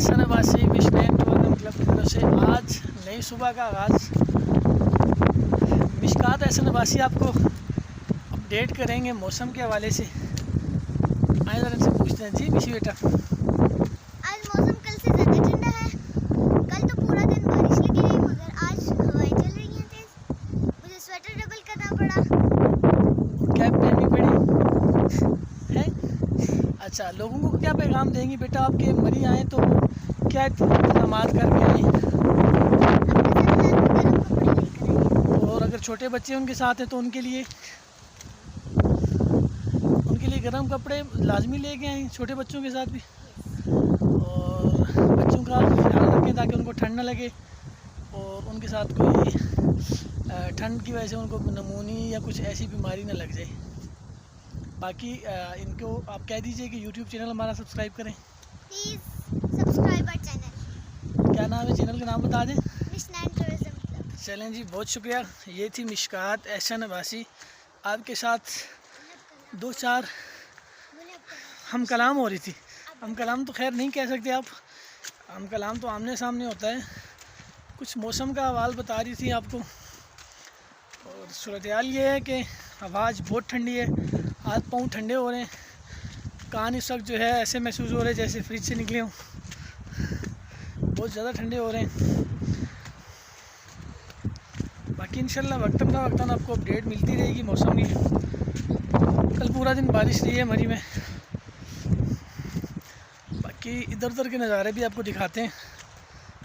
Ehsan Abbasi मिशनैन tourism club की तरफ से आज नई सुबह का आगाज़। मिशकात एहसन अब्बासी आपको अपडेट करेंगे मौसम के हवाले से। आए ज़रा इनसे पूछते हैं। जी मिशी बेटा, आज मौसम कल से ज़्यादा ठंडा है। कल तो पूरा दिन बारिश लगी रही, मगर आज हवाएं चल रही हैं तेज़। मुझे स्वेटर डबल करना पड़ा। कैप पहननी पड़ी है। अच्छा, लोगों को क्या पैगाम देंगी बेटा? आपके मरी आए तो क्या इंतजाम करके आए? और अगर छोटे बच्चे उनके साथ हैं तो उनके लिए गर्म कपड़े लाजमी लेके आए, छोटे बच्चों के साथ भी। और बच्चों का ख्याल रखें ताकि उनको ठंड ना लगे और उनके साथ कोई ठंड की वजह से उनको नमूनी या कुछ ऐसी बीमारी ना लग जाए। बाकी इनको आप कह दीजिए कि यूट्यूब चैनल हमारा सब्सक्राइब करें। Please subscribe our channel. क्या नाम है चैनल का? नाम बता दें। मिशनैन टूरिज्म क्लब। चलें जी, बहुत शुक्रिया। ये थी मिशकात एहसन अब्बासी आपके साथ। दो चार हम कलाम हो रही थी। हम कलाम तो खैर नहीं कह सकते आप, हम कलाम तो आमने सामने होता है। कुछ मौसम का हवाल बता रही थी आपको। और सूरत हाल ये है कि हवा आज बहुत ठंडी है। हाथ पाँव ठंडे हो रहे हैं। कान इस वक्त जो है ऐसे महसूस हो रहे हैं जैसे फ्रिज से निकले हों। बहुत ज़्यादा ठंडे हो रहे हैं। बाकी इंशाल्लाह वक्तन का वक्तन आपको अपडेट मिलती रहेगी मौसम की। कल पूरा दिन बारिश रही है मरी में। बाकी इधर उधर के नज़ारे भी आपको दिखाते हैं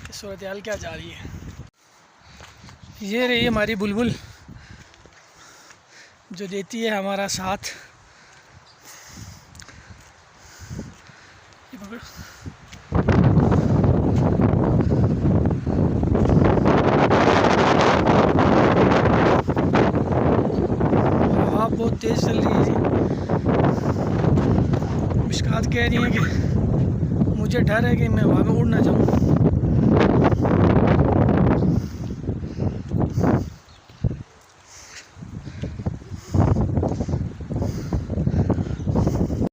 कि सूरत हाल क्या जा रही है। ये रही हमारी बुलबुल जो देती है हमारा साथ। ये पकड़। हवा बहुत तेज़ चल रही है जी। मिशकात कह रही है कि मुझे डर है कि मैं हवा में उड़ ना जाऊँ।